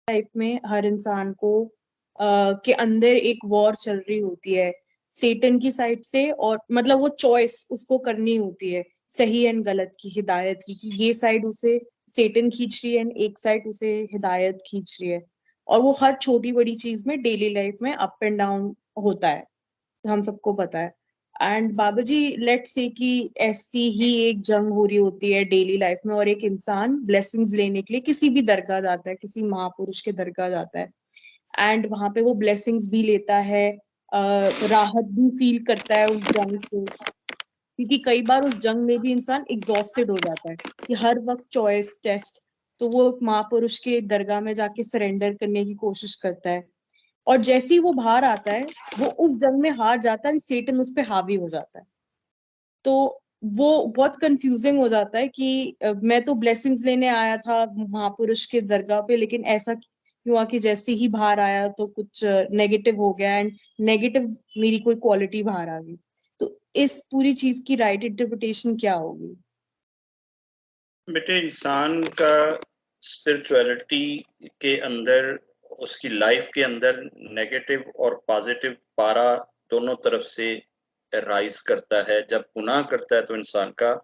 Life में हर इंसान को के अंदर एक वॉर चल रही होती है सेटन की साइड से, और मतलब वो चॉइस उसको करनी होती है सही एंड गलत की, हिदायत की, कि ये साइड उसे सेटन खींच रही है एंड एक साइड उसे हिदायत खींच रही है। और वो हर छोटी बड़ी चीज में डेली लाइफ में अप एंड डाउन होता है, हम सबको पता है। And Baba ji, let's say कि ऐसी ही एक जंग हो रही होती है डेली लाइफ में, और एक इंसान ब्लेसिंग्स लेने के लिए किसी भी दरगाह जाता है, किसी महापुरुष के दरगाह जाता है, एंड वहां पे वो ब्लेसिंग्स भी लेता है, राहत भी फील करता है उस जंग से, क्योंकि कई बार उस जंग में भी इंसान एग्जॉस्टेड हो जाता है कि हर वक्त चॉइस टेस्ट। तो वो एक महापुरुष के दरगाह में जाके सरेंडर करने की कोशिश करता है, और जैसे ही वो बाहर आता है वो उस जंग में हार जाता है, सेटन उस पे हावी हो जाता है। तो वो बहुत कंफ्यूजिंग हो जाता है कि मैं तो ब्लेसिंग्स लेने आया था महापुरुष के दरगाह पे, लेकिन ऐसा क्यों हुआ कि जैसे ही बाहर आया तो कुछ नेगेटिव हो गया, एंड नेगेटिव मेरी कोई क्वालिटी बाहर आ गई। तो इस पूरी चीज की राइट इंटरप्रिटेशन क्या होगी? बेटे, इंसान का स्पिरिचुअलिटी के अंदर, उसकी लाइफ के अंदर नेगेटिव और पॉजिटिव पारा दोनों तरफ से राइज करता है। जब गुनाह करता है तो इंसान का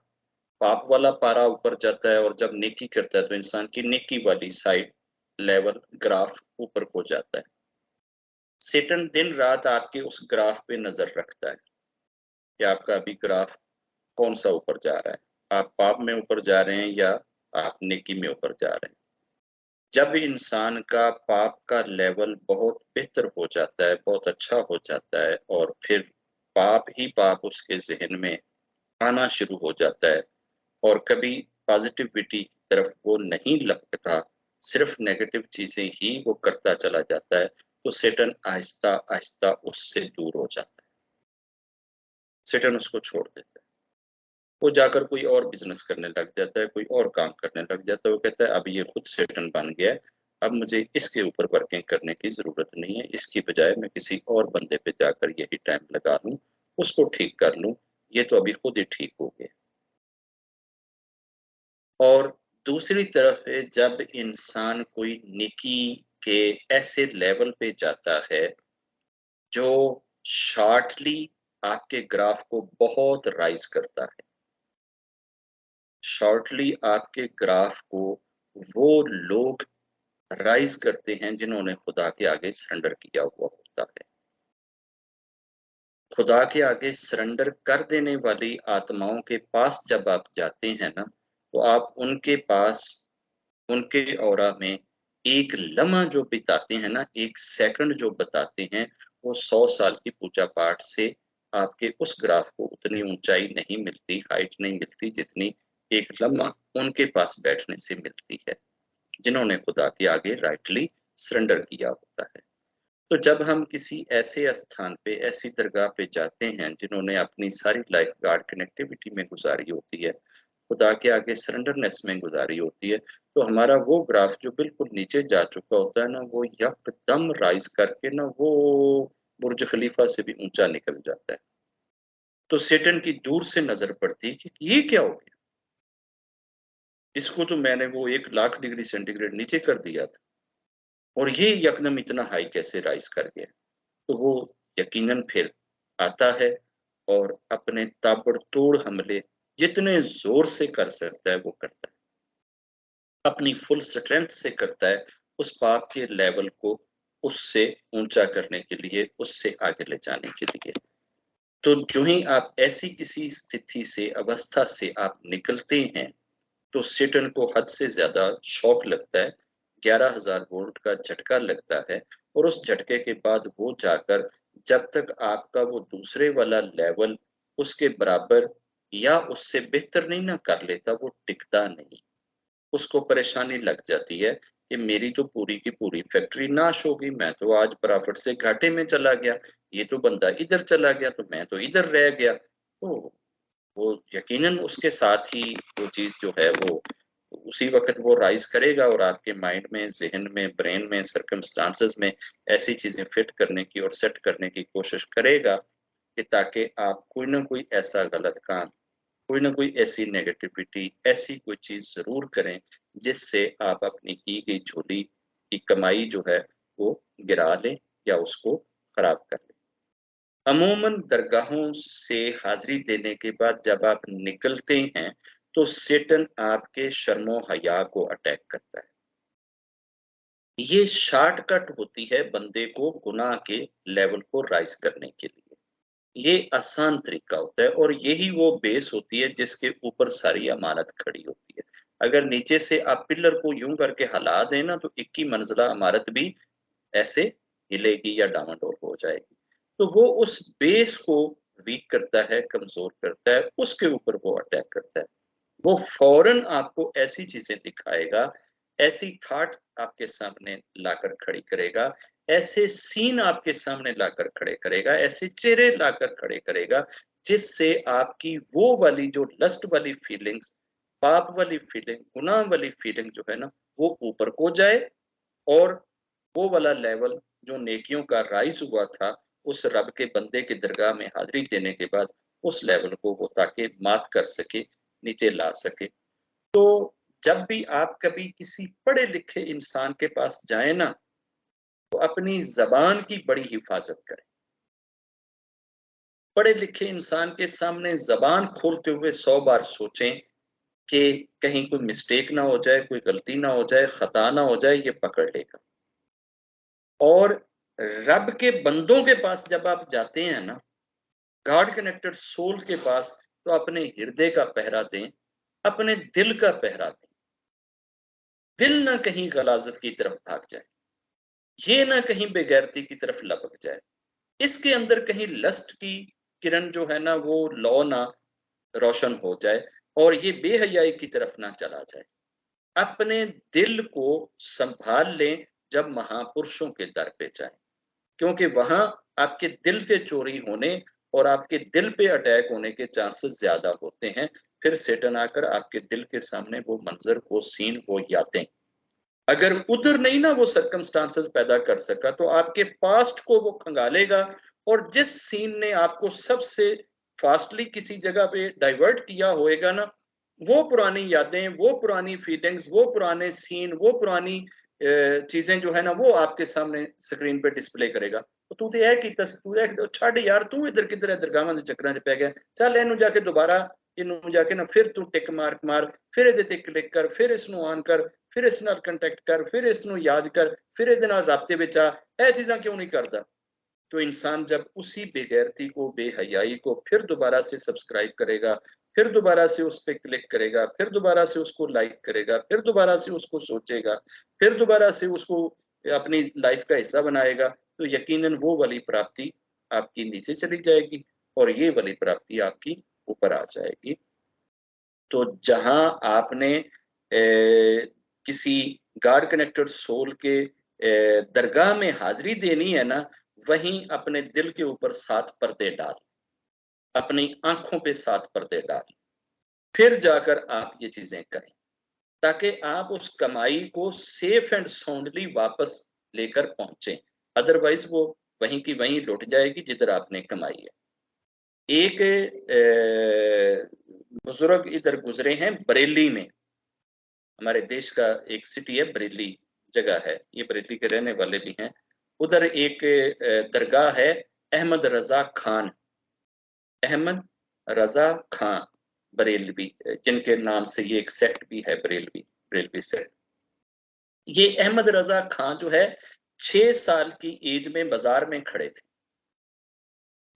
पाप वाला पारा ऊपर जाता है, और जब नेकी करता है तो इंसान की नेकी वाली साइड लेवल ग्राफ ऊपर हो जाता है। सेटन दिन रात आपके उस ग्राफ पे नजर रखता है कि आपका अभी ग्राफ कौन सा ऊपर जा रहा है, आप पाप में ऊपर जा रहे हैं या आप नेकी में ऊपर जा रहे हैं। जब इंसान का पाप का लेवल बहुत बेहतर हो जाता है, बहुत अच्छा हो जाता है, और फिर पाप ही पाप उसके जहन में आना शुरू हो जाता है, और कभी पॉजिटिविटी की तरफ वो नहीं लगता, सिर्फ नेगेटिव चीजें ही वो करता चला जाता है, तो सेटन आहिस्ता आहिस्ता उससे दूर हो जाता है। सेटन उसको छोड़ देता है, वो जाकर कोई और बिजनेस करने लग जाता है, कोई और काम करने लग जाता है। वो कहता है अब ये खुद सेटन बन गया है, अब मुझे इसके ऊपर वर्किंग करने की जरूरत नहीं है, इसकी बजाय मैं किसी और बंदे पे जाकर यही टाइम लगा लूं, उसको ठीक कर लूं, ये तो अभी खुद ही ठीक हो गया। और दूसरी तरफ है, जब इंसान कोई नेकी के ऐसे लेवल पे जाता है जो शॉर्टली आपके ग्राफ को बहुत राइज करता है, शॉर्टली आपके ग्राफ को वो लोग राइज करते हैं जिन्होंने खुदा के आगे सरेंडर किया हुआ होता है। खुदा के आगे सरेंडर कर देने वाली आत्माओं के पास जब आप जाते हैं ना, तो आप उनके पास, उनके औरा में एक लम्हा जो बिताते हैं ना, एक सेकंड जो बताते हैं, वो 100 साल की पूजा पाठ से आपके उस ग्राफ को उतनी ऊंचाई नहीं मिलती, हाइट नहीं मिलती, जितनी एक लम्हा उनके पास बैठने से मिलती है जिन्होंने खुदा के आगे राइटली सरेंडर किया होता है। तो जब हम किसी ऐसे स्थान पे, ऐसी दरगाह पे जाते हैं जिन्होंने अपनी सारी लाइफ गॉड कनेक्टिविटी में गुजारी होती है, खुदा के आगे सरेंडरनेस में गुजारी होती है, तो हमारा वो ग्राफ जो बिल्कुल नीचे जा चुका होता है ना, वो यकदम राइज करके ना वो बुर्ज खलीफा से भी ऊंचा निकल जाता है। तो सेटन की दूर से नजर पड़ती है कि ये क्या हो गया, इसको तो मैंने वो 1 लाख डिग्री सेंटीग्रेड नीचे कर दिया था, और ये यकदम इतना हाई कैसे राइज कर गया। तो वो यकीनन फिर आता है और अपने ताबड़तोड़ हमले जितने जोर से कर सकता है वो करता है, अपनी फुल स्ट्रेंथ से करता है, उस पाप के लेवल को उससे ऊंचा करने के लिए, उससे आगे ले जाने के लिए। तो जो ही आप ऐसी किसी स्थिति से, अवस्था से आप निकलते हैं, तो सेटन को हद से ज्यादा शॉक लगता है, 11,000 वोल्ट का झटका लगता है, और उस झटके के बाद वो जाकर, जब तक आपका वो दूसरे वाला लेवल उसके बराबर या उससे बेहतर नहीं ना कर लेता, वो टिकता नहीं। उसको परेशानी लग जाती है कि मेरी तो पूरी की पूरी फैक्ट्री नाश होगी, मैं तो आज प्रॉफिट से घाटे में चला गया, ये तो बंदा इधर चला गया तो मैं तो इधर रह गया। तो वो यकीनन उसके साथ ही वो चीज जो है वो उसी वक्त वो राइज करेगा, और आपके माइंड में, जहन में, ब्रेन में, सर्कमस्टांसेस में ऐसी चीजें फिट करने की और सेट करने की कोशिश करेगा कि ताकि आप कोई ना कोई ऐसा गलत काम, कोई ना कोई ऐसी नेगेटिविटी, ऐसी कोई चीज जरूर करें जिससे आप अपनी की गई झोली की कमाई जो है वो गिरा ले या उसको खराब कर ले। अमूमन दरगाहों से हाजिरी देने के बाद जब आप निकलते हैं तो सेटन आपके शर्मो हया को अटैक करता है। ये शॉर्टकट होती है बंदे को गुनाह के लेवल को राइज करने के लिए। ये आसान तरीका होता है और यही वो बेस होती है जिसके ऊपर सारी अमानत खड़ी होती है। अगर नीचे से आप पिलर को यूं करके हिला दें ना तो 21 मंजिला इमारत भी ऐसे हिलेगी या डामाडोल हो जाएगी। तो वो उस बेस को वीक करता है, कमजोर करता है, उसके ऊपर वो अटैक करता है। वो फौरन आपको ऐसी चीजें दिखाएगा, ऐसी थाट आपके सामने लाकर खड़ी करेगा, ऐसे सीन आपके सामने लाकर खड़े करेगा, ऐसे चेहरे लाकर खड़े करेगा जिससे आपकी वो वाली जो लस्ट वाली फीलिंग्स, पाप वाली फीलिंग, गुनाह वाली फीलिंग जो है ना वो ऊपर को जाए और वो वाला लेवल जो नेकियों का राइज हुआ था उस रब के बंदे के दरगाह में हाजिरी देने के बाद उस लेवल को वो ताकि मात कर सके, नीचे ला सके। तो जब भी आप कभी किसी पढ़े लिखे इंसान के पास जाए ना तो अपनी जबान की बड़ी हिफाजत करें। पढ़े लिखे इंसान के सामने जबान खोलते हुए 100 बार सोचें कि कहीं कोई मिस्टेक ना हो जाए, कोई गलती ना हो जाए, खता ना हो जाए, ये पकड़ लेगा। और रब के बंदों के पास जब आप जाते हैं ना, गॉड कनेक्टेड सोल के पास, तो अपने हृदय का पहरा दें, अपने दिल का पहरा दें। दिल ना कहीं गलाजत की तरफ भाग जाए, ये ना कहीं बेगैरती की तरफ लपक जाए, इसके अंदर कहीं लस्ट की किरण जो है ना वो लौ ना रोशन हो जाए और ये बेहयाई की तरफ ना चला जाए। अपने दिल को संभाल लें जब महापुरुषों के दर पे जाएं, क्योंकि वहां आपके दिल के चोरी होने और आपके दिल पे अटैक होने के चांसेस ज्यादा होते हैं। फिर सेटन आकर आपके दिल के सामने वो मंजर, वो सीन, वो यादें, अगर उधर नहीं ना वो सर्कमस्टांसेस पैदा कर सका तो आपके पास्ट को वो खंगालेगा और जिस सीन ने आपको सबसे फास्टली किसी जगह पे डाइवर्ट किया होएगा ना, वो पुरानी यादें, वो पुरानी फीलिंग्स, वो पुराने सीन, वो पुरानी चीजें जो है ना वो आपके सामने स्क्रीन पे डिस्प्ले करेगा। तो तू ते कीता सी, तू छड़ यार, तू इधर किधर है, दरगाहां दे चक्करां च पै गया, चल इनू जाके दोबारा इनू जाके ना फिर तू टिक मार, फिर ਇਹਦੇ ਤੇ क्लिक कर, फिर इसनू ऑन कर, फिर इस नाल कंटैक्ट कर, फिर इसनू याद कर, फिर ਇਹਦੇ ਨਾਲ राब्ते विच आ, ਇਹ चीज़ां क्यों नहीं करता? तो इंसान जब उसी बेगैरती को, बेहयाई को फिर दोबारा से सब्सक्राइब करेगा, फिर दोबारा से उस पर क्लिक करेगा, फिर दोबारा से उसको लाइक करेगा, फिर दोबारा से उसको सोचेगा, फिर दोबारा से उसको अपनी लाइफ का हिस्सा बनाएगा, तो यकीनन वो वाली प्राप्ति आपकी नीचे चली जाएगी और ये वाली प्राप्ति आपकी ऊपर आ जाएगी। तो जहां आपने किसी गॉड कनेक्टेड सोल के दरगाह में हाजिरी देनी है ना, वहीं अपने दिल के ऊपर 7 पर्दे डाल, अपनी आंखों पे 7 पर्दे डाल, फिर जाकर आप ये चीजें करें ताकि आप उस कमाई को सेफ एंड साउंडली वापस लेकर पहुंचे। अदरवाइज वो वहीं की वहीं लुट जाएगी जिधर आपने कमाई है। एक बुजुर्ग इधर गुजरे हैं बरेली में, हमारे देश का एक सिटी है बरेली जगह है, ये बरेली के रहने वाले भी हैं। उधर एक दरगाह है अहमद रजा खान, अहमद रजा खान बरेलवी, जिनके नाम से ये एक सेक्ट भी है, बरेलवी सेक्ट। ये अहमद रजा खान जो है 6 साल की एज में बाजार में खड़े थे।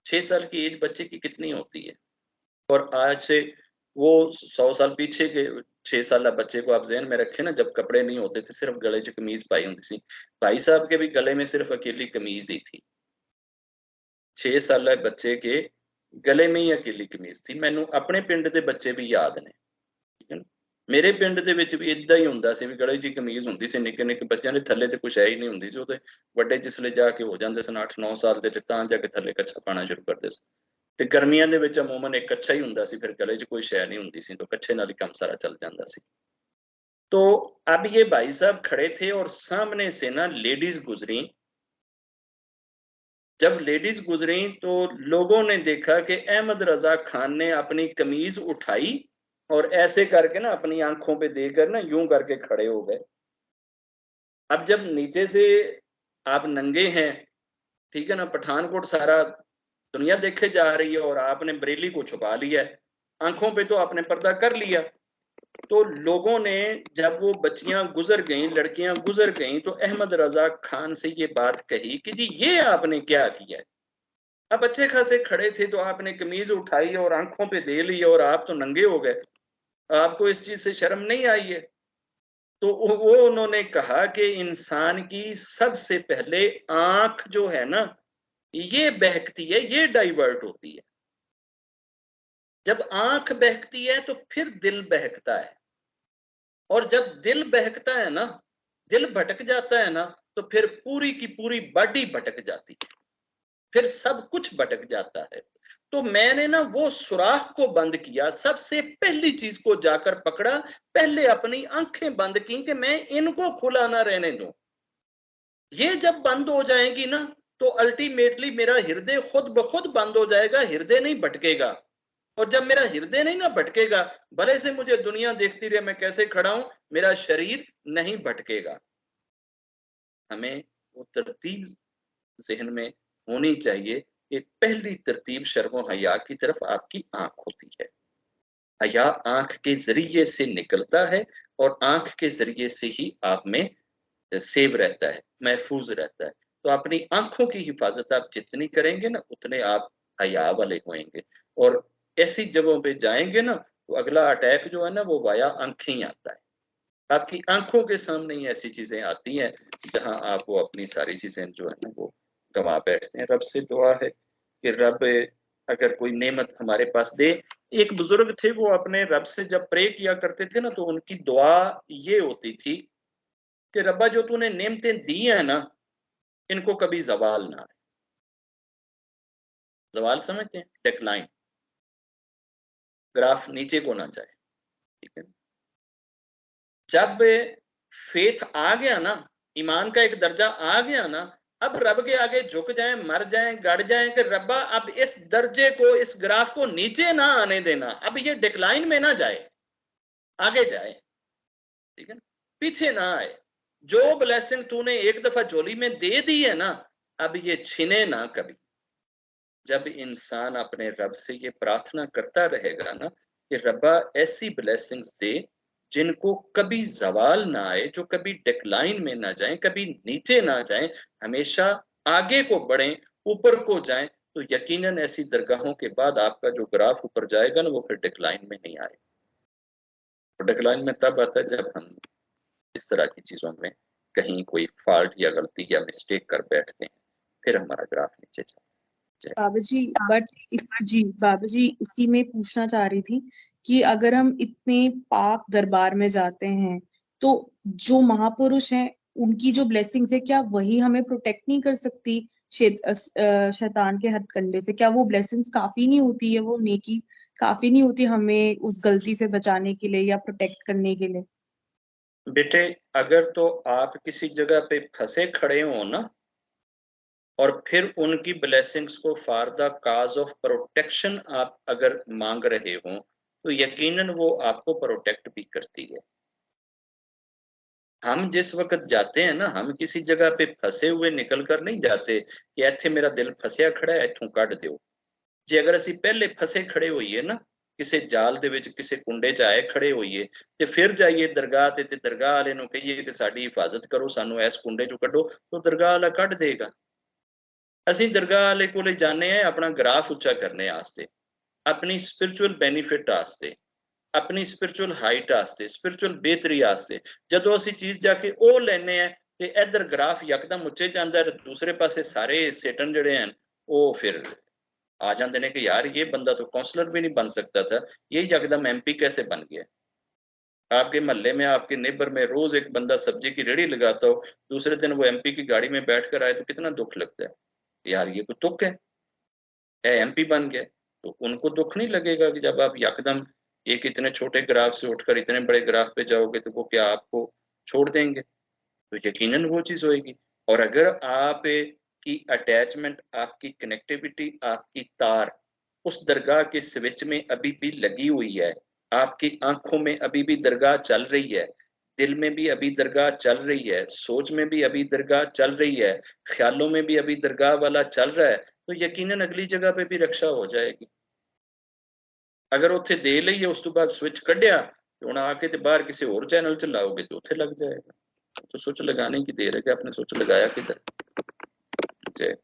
6 साल की एज बच्चे की कितनी होती है? और आज से वो 100 साल पीछे के 6 साल बच्चे को आप ज़हन में रखें ना, जब कपड़े नहीं होते थे, सिर्फ गले च कमीज पाई होती सी। भाई साहब के भी गले में सिर्फ अकेली कमीज ही थी। 6 साल बच्चे के गले में ही अकेली कमीज थी। मैनू अपने पिंड के बच्चे भी याद ने, ठीक है ना। मेरे पिंड ਦੇ ਵਿੱਚ ਵੀ ਇਦਾਂ ਹੀ ਹੁੰਦਾ ਸੀ ਵੀ ਗਲੇ 'ਚ ਕਮੀਜ਼ ਹੁੰਦੀ ਸੀ, ਨਿੱਕੇ ਨਿੱਕੇ ਬੱਚਿਆਂ ਦੇ ਥੱਲੇ ਤੇ ਕੁਛ ਹੈ ਹੀ ਨਹੀਂ ਹੁੰਦੀ ਸੀ। ਉਹਦੇ ਵੱਡੇ ਜਿਸਲੇ ਜਾ ਕੇ ਹੋ ਜਾਂਦੇ ਸਨ 8-9 ਸਾਲ ਦੇ, ਤਾਂ ਜਾ ਕੇ ਥੱਲੇ ਕੱਛਾ ਪਾਣਾ ਸ਼ੁਰੂ ਕਰਦੇ ਸੀ। ਤੇ ਗਰਮੀਆਂ ਦੇ ਵਿੱਚ ਅਮੂਮਨ ਇੱਕ ਕੱਛਾ ਹੀ ਹੁੰਦਾ ਸੀ, ਫਿਰ ਗਲੇ 'ਚ ਕੋਈ ਸ਼ੈ ਨਹੀਂ ਹੁੰਦੀ ਸੀ, ਤਾਂ ਕੱਛੇ ਨਾਲ ਹੀ ਕੰਮ ਸਾਰਾ ਚੱਲ ਜਾਂਦਾ ਸੀ। तो अब ये भाई साहब खड़े थे और सामने से ना लेडीज गुजरी। जब लेडीज गुजरी तो लोगों ने देखा कि अहमद रजा खान ने अपनी कमीज उठाई और ऐसे करके ना अपनी आंखों पे देकर ना यूं करके खड़े हो गए। अब जब नीचे से आप नंगे हैं, ठीक है ना, पठानकोट सारा दुनिया देखे जा रही है और आपने बरेली को छुपा लिया है, आंखों पे तो आपने पर्दा कर लिया। तो लोगों ने जब वो बच्चियां गुजर गईं, लड़कियां गुजर गईं, तो अहमद रजा खान से ये बात कही कि जी ये आपने क्या किया है। अब अच्छे खासे खड़े थे तो आपने कमीज उठाई और आंखों पे दे ली और आप तो नंगे हो गए, आपको इस चीज से शर्म नहीं आई है। तो वो उन्होंने कहा कि इंसान की सबसे पहले आंख जो है ना, ये बहकती है, ये डाइवर्ट होती है। जब आंख बहकती है तो फिर दिल बहकता है, और जब दिल बहकता है ना, दिल भटक जाता है ना, तो फिर पूरी की पूरी बॉडी भटक जाती है, फिर सब कुछ भटक जाता है। तो मैंने ना वो सुराख को बंद किया, सबसे पहली चीज को जाकर पकड़ा, पहले अपनी आंखें बंद की कि मैं इनको खुला ना रहने दूं। ये जब बंद हो जाएगी ना, तो अल्टीमेटली मेरा हृदय खुद ब खुद बंद हो जाएगा, हृदय नहीं भटकेगा। और जब मेरा हृदय नहीं ना भटकेगा, भले से मुझे दुनिया देखती रहे मैं कैसे खड़ा हूं, मेरा शरीर नहीं भटकेगा। हमें वो तरतीब जहन में होनी चाहिए कि पहली तरतीब शर्म हया की तरफ आपकी आंख होती है। हया आंख के जरिए से निकलता है और आंख के जरिए से ही आप में सेव रहता है, महफूज रहता है। तो अपनी आंखों की हिफाजत आप जितनी करेंगे ना, उतने आप हया वाले होंगे। और ऐसी जगहों पे जाएंगे ना, तो अगला अटैक जो है ना, वो वाया आंखें ही आता है। आपकी आंखों के सामने ही ऐसी चीजें आती हैं जहां आप वो अपनी सारी चीजें जो है ना वो गंवा बैठते हैं। रब से दुआ है कि रब अगर कोई नेमत हमारे पास दे। एक बुजुर्ग थे, वो अपने रब से जब प्रे किया करते थे ना, तो उनकी दुआ ये होती थी कि रब्बा जो तूने नेमतें दी हैं ना, इनको कभी जवाल ना आए। जवाल समझते हैं? डेक्लाइन, ग्राफ नीचे को ना जाए, ठीक है। जब फेथ आ गया ना, ईमान का एक दर्जा आ गया ना, अब रब के आगे झुक जाएं, मर जाएं, गड़ जाएं कि रब्बा अब इस दर्जे को, इस ग्राफ को नीचे ना आने देना, अब ये डिक्लाइन में ना जाए, आगे जाए, ठीक है ना, पीछे ना आए। जो ब्लेसिंग तूने एक दफा झोली में दे दी है ना, अब ये छिने ना कभी। जब इंसान अपने रब से ये प्रार्थना करता रहेगा ना कि रब्बा ऐसी ब्लेसिंग्स दे जिनको कभी जवाल ना आए, जो कभी डिक्लाइन में ना जाएं, कभी नीचे ना जाएं, हमेशा आगे को बढ़ें, ऊपर को जाएं, तो यकीनन ऐसी दरगाहों के बाद आपका जो ग्राफ ऊपर जाएगा ना, वो फिर डिक्लाइन में नहीं आएगा। तो डिक्लाइन में तब आता है जब हम इस तरह की चीजों में कहीं कोई फॉल्ट या गलती या मिस्टेक कर बैठते हैं, फिर हमारा ग्राफ नीचे जाए। बाबा जी, बाबा जी इसी में पूछना चाह रही थी कि अगर हम इतने पाक दरबार में जाते हैं, तो जो महापुरुष हैं उनकी जो ब्लेसिंग्स है, क्या वही हमें प्रोटेक्ट नहीं कर सकती शैतान के हथकंडे से? क्या वो ब्लेसिंग्स काफी नहीं होती है, वो नेकी काफी नहीं होती हमें उस गलती से बचाने के लिए या प्रोटेक्ट करने के लिए? बेटे, अगर तो आप किसी जगह पे फंसे खड़े हो ना, और फिर उनकी ब्लेसिंग्स को for the cause of protection आप अगर मांग रहे हो, तो यकीनन वो आपको प्रोटेक्ट भी करती है। हम जिस वक्त जाते हैं ना, हम किसी जगह पे फंसे हुए निकल कर नहीं जाते कि ਇੱਥੇ मेरा दिल फंसिया खड़ा है, ਇੱਥੋਂ ਕੱਢ ਦਿਓ। ਜੇ ਅਗਰ ਅਸੀਂ ਪਹਿਲੇ ਫਸੇ ਖੜੇ ਹੋਈਏ ਨਾ, ਕਿਸੇ ਜਾਲ ਦੇ ਵਿੱਚ, ਕਿਸੇ ਕੁੰਡੇ 'ਚ ਆਏ ਖੜੇ ਹੋਈਏ, ਤੇ ਫਿਰ ਜਾਈਏ ਦਰਗਾਹ ਤੇ ਦਰਗਾਹ ਵਾਲੇ ਨੂੰ ਕਹੀਏ ਕਿ ਸਾਡੀ ਹਿਫਾਜ਼ਤ ਕਰੋ, ਸਾਨੂੰ ਇਸ ਕੁੰਡੇ 'ਚੋਂ ਕੱਢੋ, तो ਦਰਗਾਹ ਵਾਲਾ ਕੱਢ ਦੇਗਾ। ਅਸੀਂ ਦਰਗਾਹ ਵਾਲੇ ਕੋਲੇ ਜਾਂਦੇ ਆ ਆਪਣਾ ਗ੍ਰਾਫ ਉੱਚਾ ਕਰਨੇ ਵਾਸਤੇ, ਆਪਣੀ ਸਪਿਰਚੁਅਲ ਬੈਨੀਫਿਟ ਵਾਸਤੇ, ਆਪਣੀ ਸਪਿਰਚੁਅਲ ਹਾਈਟ ਵਾਸਤੇ, ਸਪਿਰਚੁਅਲ ਬਿਹਤਰੀ ਵਾਸਤੇ। ਜਦੋਂ ਅਸੀਂ ਚੀਜ਼ ਜਾ ਕੇ ਉਹ ਲੈਨੇ ਆ ਤੇ ਇਧਰ ਗ੍ਰਾਫ ਯਕਦਮ ਉੱਚੇ ਜਾਂਦਾ ਹੈ, ਦੂਸਰੇ ਪਾਸੇ ਸਾਰੇ ਸੇਟਨ ਜਿਹੜੇ ਹਨ ਉਹ ਫਿਰ आ जाते हैं कि यार ये बंदा तो काउंसलर भी नहीं बन सकता था, ये यकदम एमपी कैसे बन गया। आपके मोहल्ले में, आपके नेबर में रोज एक बंदा सब्जी की रेड़ी लगाता हो, दूसरे दिन वो एमपी की गाड़ी में बैठ कर आए, तो कितना दुख लगता है यार, ये कोई तुक है एमपी बन गया। तो उनको दुख नहीं लगेगा कि जब आप यकदम एक इतने छोटे ग्राफ से उठकर इतने बड़े ग्राफ पे जाओगे, तो वो क्या आपको छोड़ देंगे? तो यकीनन वो चीज होएगी। और अगर आप की अटैचमेंट, आपकी कनेक्टिविटी, आपकी तार उस दरगाह के स्विच में अभी भी लगी हुई है, आपकी आंखों में अभी भी दरगाह चल रही है, दिल में भी अभी दरगाह चल रही है, सोच में भी अभी दरगाह चल रही है, ख्यालों में भी अभी दरगाह वाला चल रहा है, तो यकीनन अगली जगह पे भी रक्षा हो जाएगी। अगर उत्थे दे लईए उस तो बाद स्विच कढ़िया हुण आके ते बाहर किसी और चैनल च लाओगे तो उत्थे लग जाएगा। तो स्विच लगाने की देर है कि आपने स्विच लगाया किधर। जय